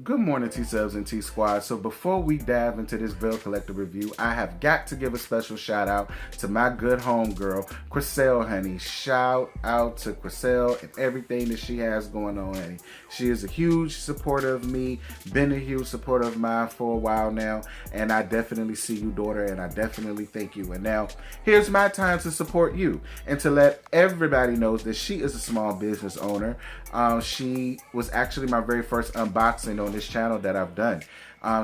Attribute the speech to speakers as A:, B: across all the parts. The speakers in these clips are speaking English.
A: Good morning, T-Subs and T-Squad. So before we dive into this Belle Collective review, I have got to give a special shout out to my good homegirl, Chriselle, honey. Shout out to Chriselle and everything that she has going on, honey. She is a huge supporter of me, been a huge supporter of mine for a while now, and I definitely see you, daughter, and I definitely thank you. And now, here's my time to support you and to let everybody know that she is a small business owner. She was actually my very first unboxing on this channel that I've done.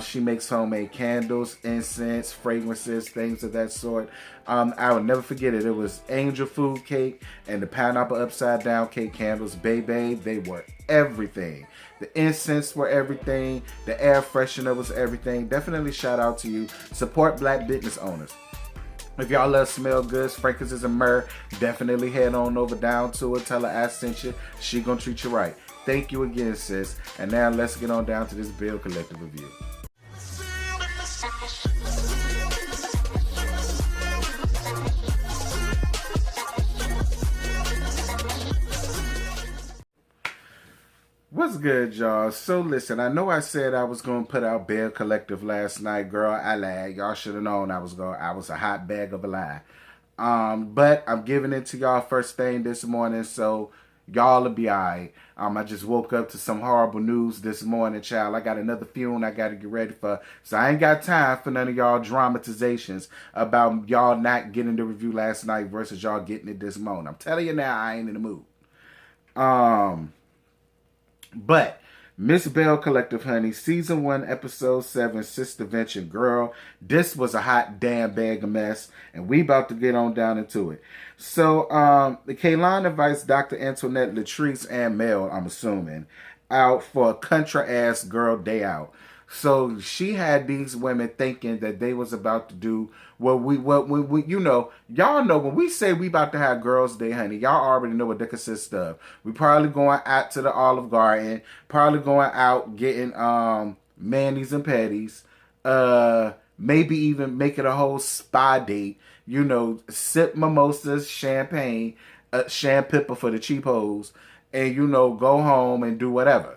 A: She makes homemade candles, incense, fragrances, things of that sort. I will never forget it. It was angel food cake and the pineapple upside down cake candles. Baby, they were everything. The incense were everything. The air freshener was everything. Definitely shout out to you. Support black business owners. If y'all love smell goods, fragrances, and myrrh, definitely head on over down to her. Tell her I sent you. She gonna treat you right. Thank you again, sis. And now let's get on down to this Belle Collective review. What's good, y'all? So listen, I know I said I was going to put out Belle Collective last night. Girl, I lied. Y'all should have known I was a hot bag of a lie. But I'm giving it to y'all first thing this morning, so y'all will be alright. I just woke up to some horrible news this morning, child. I got another funeral I got to get ready for. So I ain't got time for none of y'all dramatizations about y'all not getting the review last night versus y'all getting it this morning. I'm telling you now, I ain't in the mood. But Miss Belle Collective, honey, season 1, episode 7, Sistervention. Girl, this was a hot damn bag of mess, and we about to get on down into it. So, the Kaylon invites Dr. Antoinette, Latrice, and Mel, I'm assuming, out for a country-ass girl day out. So she had these women thinking that they was about to do what we you know, y'all know when we say we about to have girls day, honey, y'all already know what that consists of. We probably going out to the Olive Garden, probably going out getting manis and petties, maybe even making a whole spa date, you know, sip mimosas, champagne, champagne for the cheap hoes, and you know, go home and do whatever.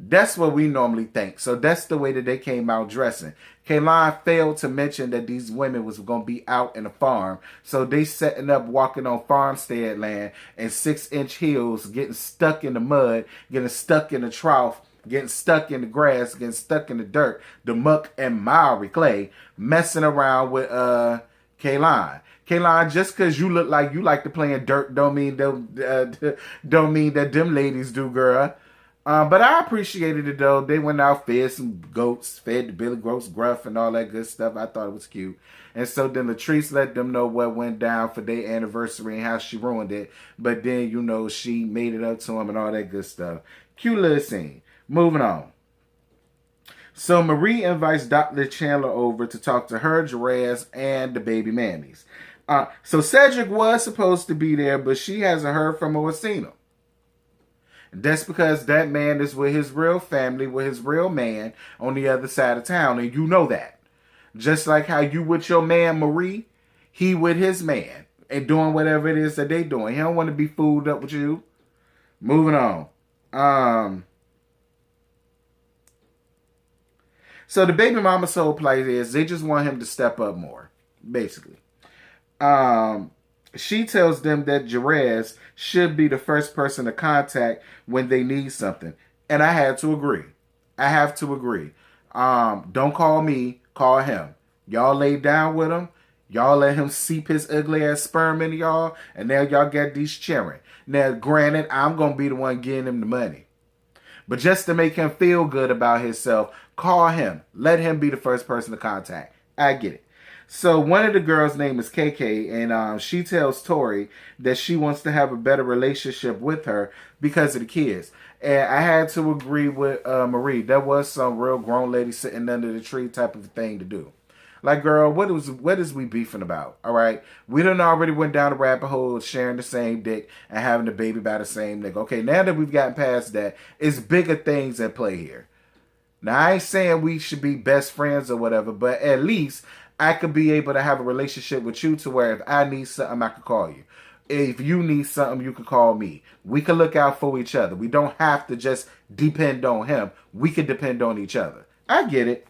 A: That's what we normally think. So that's the way that they came out dressing. Kaylon failed to mention that these women was going to be out in a farm. So they setting up walking on Farmstead land in 6-inch heels, getting stuck in the mud, getting stuck in the trough, getting stuck in the grass, getting stuck in the dirt, the muck and miry clay, messing around with Kaylon. Kaylon, just because you look like you like to play in dirt don't mean that them ladies do, girl. But I appreciated it, though. They went out, fed some goats, fed the Billy Gross Gruff and all that good stuff. I thought it was cute. And so then Latrice let them know what went down for their anniversary and how she ruined it. But then, you know, she made it up to him and all that good stuff. Cute little scene. Moving on. So Marie invites Dr. Chandler over to talk to her, Jerez, and the baby mammies. So Cedric was supposed to be there, but she hasn't heard from him or seen him. That's because that man is with his real family, with his real man on the other side of town. And you know that. Just like how you with your man, Marie, he with his man and doing whatever it is that they doing. He don't want to be fooled up with you. Moving on. So the baby mama's whole play is they just want him to step up more, basically. She tells them that Jerez should be the first person to contact when they need something. And I had to agree. I have to agree. Don't call me, call him. Y'all lay down with him. Y'all let him seep his ugly ass sperm into y'all. And now y'all got these cheering. Now, granted, I'm going to be the one getting him the money. But just to make him feel good about himself, call him. Let him be the first person to contact. I get it. So one of the girls' name is KK, and she tells Tori that she wants to have a better relationship with her because of the kids. And I had to agree with Marie. That was some real grown lady sitting under the tree type of thing to do. Like, girl, what is we beefing about? All right, we done already went down the rabbit hole of sharing the same dick and having a baby by the same nigga. Okay, now that we've gotten past that, it's bigger things at play here. Now, I ain't saying we should be best friends or whatever, but at least I could be able to have a relationship with you to where if I need something, I could call you. If you need something, you can call me. We can look out for each other. We don't have to just depend on him. We can depend on each other. I get it.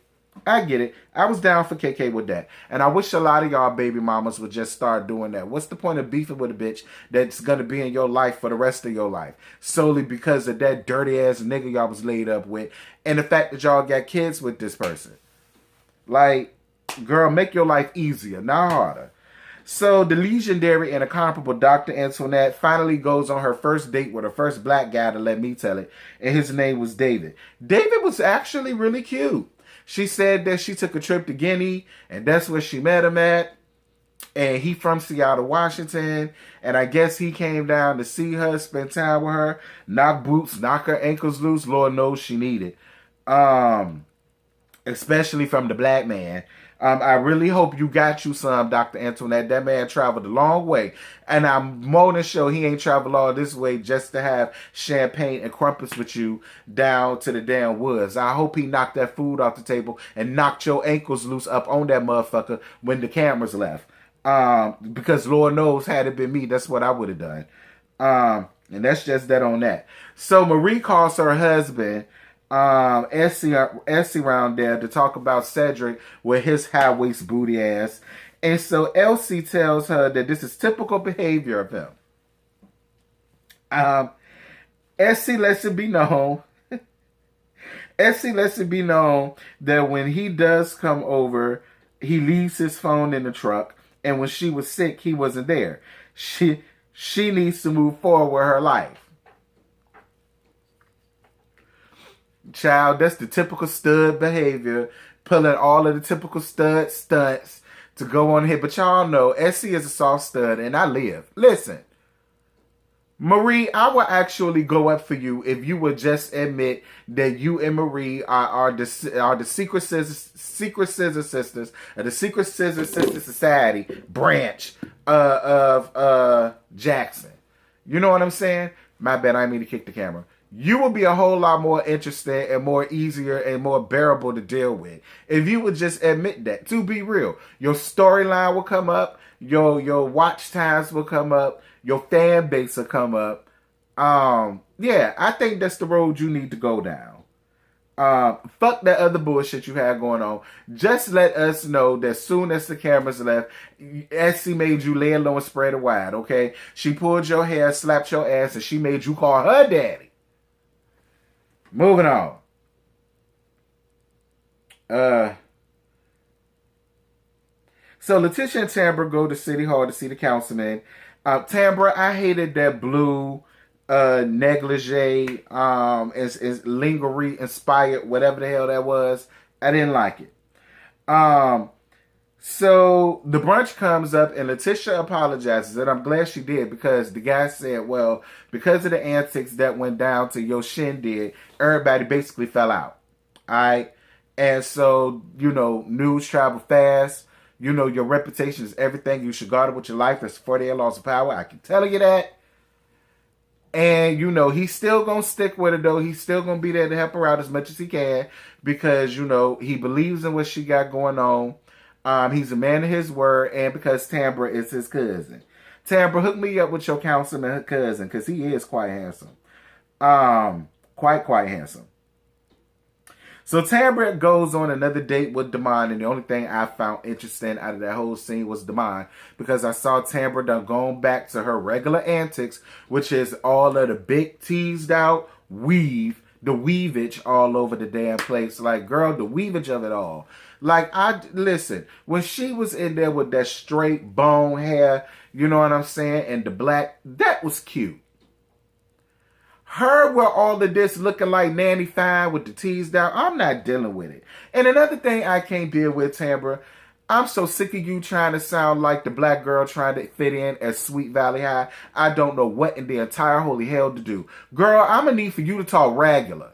A: I get it. I was down for KK with that. And I wish a lot of y'all baby mamas would just start doing that. What's the point of beefing with a bitch that's going to be in your life for the rest of your life? Solely because of that dirty ass nigga y'all was laid up with. And the fact that y'all got kids with this person. Like, girl, make your life easier, not harder. So the legendary and incomparable Dr. Antoinette finally goes on her first date with her first black guy, to let me tell it. And his name was David. David was actually really cute. She said that she took a trip to Guinea, and that's where she met him at. And he from Seattle, Washington. And I guess he came down to see her, spend time with her, knock boots, knock her ankles loose. Lord knows she needed. Especially from the black man. I really hope you got you some, Dr. Antoinette. That man traveled a long way. And I'm more than sure he ain't traveled all this way just to have champagne and crumpets with you down to the damn woods. I hope he knocked that food off the table and knocked your ankles loose up on that motherfucker when the cameras left. Because Lord knows, had it been me, that's what I would have done. And that's just that on that. So Marie calls her husband, Essie around there, to talk about Cedric with his high waist booty ass. And so Elsie tells her that this is typical behavior of him. Essie lets it be known. Essie lets it be known that when he does come over, he leaves his phone in the truck. And when she was sick, he wasn't there. She needs to move forward with her life. Child, that's the typical stud behavior. Pulling all of the typical stud stunts to go on here. But y'all know, Essie is a soft stud, and I live. Listen, Marie, I will actually go up for you if you would just admit that you and Marie are the Secret Scissor Sisters, or the Secret Scissor Sister Society branch of Jackson. You know what I'm saying? My bad, I didn't mean to kick the camera. You will be a whole lot more interesting and more easier and more bearable to deal with if you would just admit that. To be real, your storyline will come up, your watch times will come up, your fan base will come up. Yeah, I think that's the road you need to go down. Fuck that other bullshit you had going on. Just let us know that soon as the cameras left, Essie made you lay low and spread it wide, okay? She pulled your hair, slapped your ass, and she made you call her daddy. Moving on. So Letitia and Tambra go to City Hall to see the councilman. Tambra, I hated that blue negligee, is lingerie inspired, whatever the hell that was. I didn't like it. So the brunch comes up and Letitia apologizes, and I'm glad she did, because the guy said, well, because of the antics that went down to your shindig, everybody basically fell out. Alright? And so, you know, news travel fast. You know, your reputation is everything. You should guard it with your life. That's 48 laws of power. I can tell you that. And, you know, he's still going to stick with her, though. He's still going to be there to help her out as much as he can, because, you know, he believes in what she got going on. He's a man of his word, and because Tambra is his cousin. Tambra, hook me up with your councilman, her cousin, because he is quite handsome. Quite handsome. So Tambra goes on another date with Damon, and the only thing I found interesting out of that whole scene was Damon, because I saw Tambra done gone back to her regular antics, which is all of the big teased out weave, the weavage all over the damn place. Like, girl, the weavage of it all. Like, listen, when she was in there with that straight bone hair, you know what I'm saying, and the black, that was cute. Her with all of this looking like Nanny Fine with the teased out, I'm not dealing with it. And another thing I can't deal with, Tambra, I'm so sick of you trying to sound like the black girl trying to fit in at Sweet Valley High. I don't know what in the entire holy hell to do. Girl, I'm going to need for you to talk regular.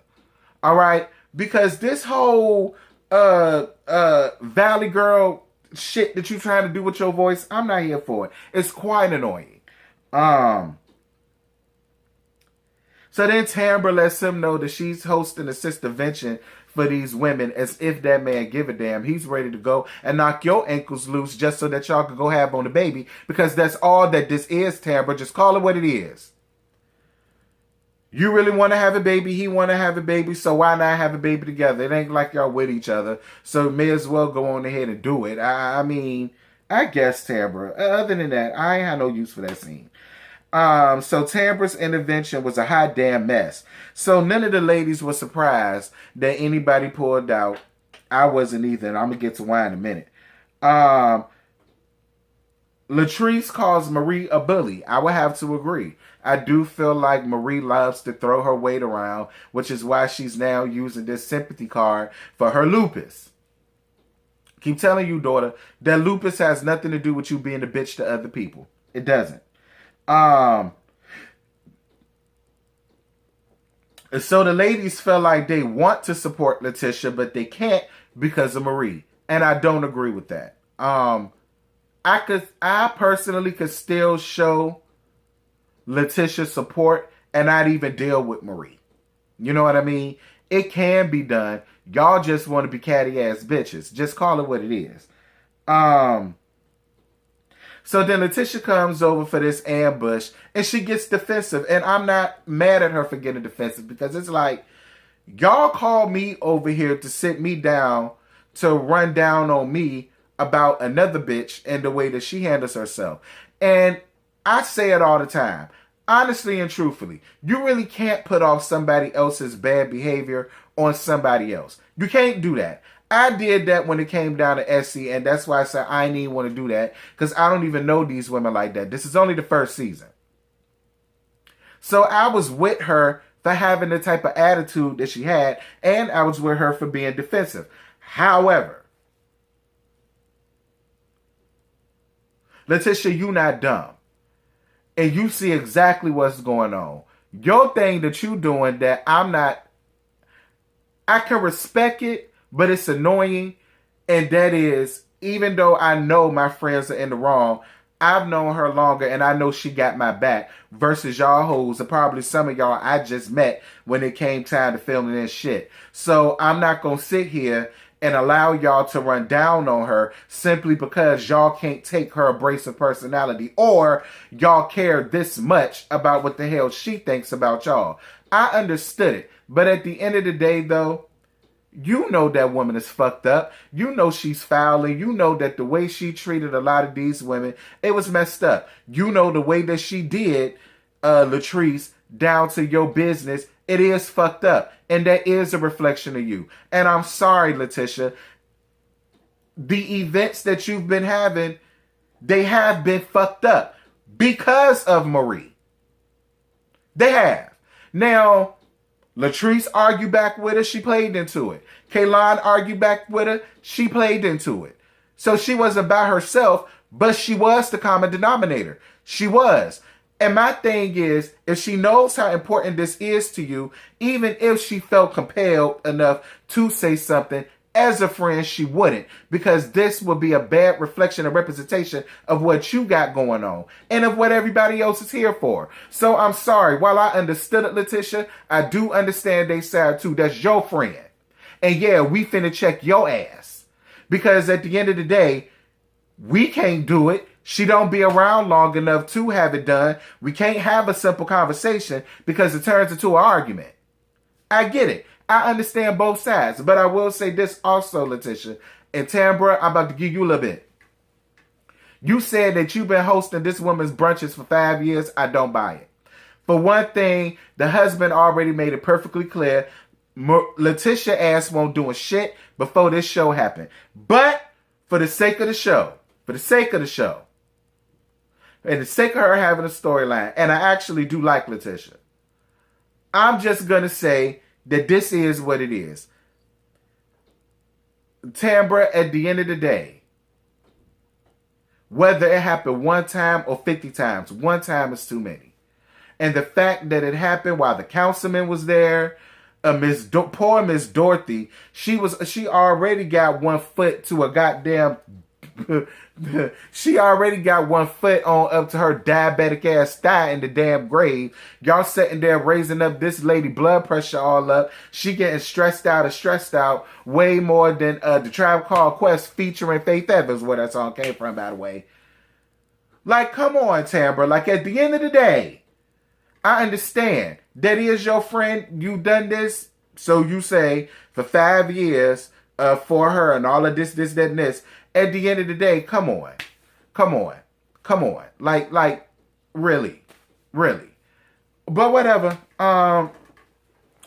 A: All right? Because this whole Valley Girl shit that you trying to do with your voice, I'm not here for it. It's quite annoying. So then Tambra lets him know that she's hosting a sistervention for these women, as if that man give a damn. He's ready to go and knock your ankles loose just so that y'all can go have on the baby, because that's all that this is, Tambra. Just call it what it is. You really want to have a baby, he want to have a baby, so why not have a baby together? It ain't like y'all with each other, so may as well go on ahead and do it. I mean, I guess, Tambra. Other than that, I ain't had no use for that scene. So Tambra's intervention was a hot damn mess. So none of the ladies were surprised that anybody pulled out. I wasn't either, and I'm going to get to why in a minute. Latrice calls Marie a bully. I would have to agree. I do feel like Marie loves to throw her weight around, which is why she's now using this sympathy card for her lupus. Keep telling you, daughter, that lupus has nothing to do with you being a bitch to other people. It doesn't. So the ladies feel like they want to support Letitia, but they can't because of Marie. And I don't agree with that. I personally could still show Letitia support and not even deal with Marie. You know what I mean? It can be done. Y'all just want to be catty ass bitches. Just call it what it is. So then Letitia comes over for this ambush and she gets defensive. And I'm not mad at her for getting defensive, because it's like, y'all call me over here to sit me down, to run down on me about another bitch and the way that she handles herself. And I say it all the time. Honestly and truthfully, you really can't put off somebody else's bad behavior on somebody else. You can't do that. I did that when it came down to Essie, and that's why I said I didn't even want to do that, because I don't even know these women like that. This is only the first season. So I was with her for having the type of attitude that she had, and I was with her for being defensive. However, Letitia, you not dumb. And you see exactly what's going on. Your thing that you doing that I can respect it, but it's annoying. And that is, even though I know my friends are in the wrong, I've known her longer and I know she got my back, versus y'all hoes, and probably some of y'all I just met when it came time to filming this shit. So I'm not going to sit here and allow y'all to run down on her simply because y'all can't take her abrasive personality, or y'all care this much about what the hell she thinks about y'all. I understood it. But at the end of the day, though, you know that woman is fucked up. You know she's foul, and you know that the way she treated a lot of these women, it was messed up. You know the way that she did Latrice down to your business, it is fucked up. And that is a reflection of you. And I'm sorry, Letitia. The events that you've been having, they have been fucked up because of Marie. They have. Now, Latrice argued back with her. She played into it. Kaylon argued back with her. She played into it. So she wasn't by herself, but she was the common denominator. She was. And my thing is, if she knows how important this is to you, even if she felt compelled enough to say something, as a friend, she wouldn't, because this would be a bad reflection and representation of what you got going on and of what everybody else is here for. So I'm sorry. While I understood it, Letitia, I do understand they side too. That's your friend. And yeah, we finna check your ass, because at the end of the day, we can't do it. She don't be around long enough to have it done. We can't have a simple conversation because it turns into an argument. I get it. I understand both sides. But I will say this also, Letitia. And Tambra, I'm about to give you a little bit. You said that you've been hosting this woman's brunches for 5 years. I don't buy it. For one thing, the husband already made it perfectly clear. Letitia ass won't do a shit before this show happened. But for the sake of the show, and the sake of her having a storyline, and I actually do like Letitia, I'm just going to say that this is what it is. Tambra, at the end of the day, whether it happened one time or 50 times, one time is too many. And the fact that it happened while the councilman was there, poor Miss Dorothy, she already got one foot to a goddamn She already got 1 foot on up to her diabetic ass thigh in the damn grave. Y'all sitting there raising up this lady blood pressure all up. She getting stressed out way more than the Tribe Called Quest featuring Faith Evans, where that song came from, by the way. Like, come on, Tambra. Like, at the end of the day, I understand that he is your friend. You done this, so you say, for 5 years for her and all of this, that, and this. At the end of the day, come on. Like, really. But whatever. Y'all,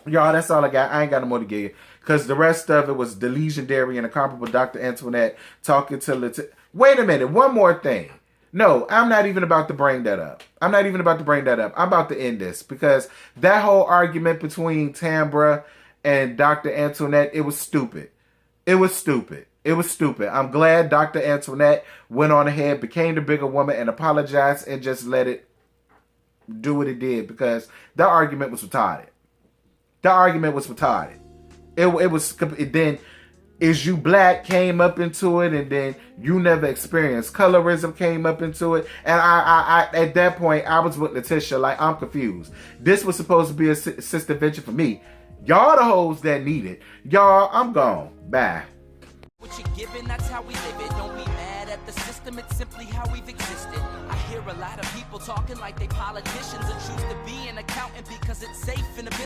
A: that's all I got. I ain't got no more to give you. Because the rest of it was the legendary and incomparable Dr. Antoinette talking to... Wait a minute. One more thing. No, I'm not even about to bring that up. I'm about to end this. Because that whole argument between Tambra and Dr. Antoinette, it was stupid. I'm glad Dr. Antoinette went on ahead, became the bigger woman, and apologized and just let it do what it did, because that argument was retarded. Then Is You Black came up into it, and then You Never Experienced Colorism came up into it. And I at that point, I was with Letitia, like, I'm confused. This was supposed to be a sistervention for me. Y'all the hoes that need it. Y'all, I'm gone. Bye.
B: What you're giving, that's how we live it. Don't be mad at the system, it's simply how we've existed. I hear a lot of people talking like they politicians and choose to be an accountant because it's safe in the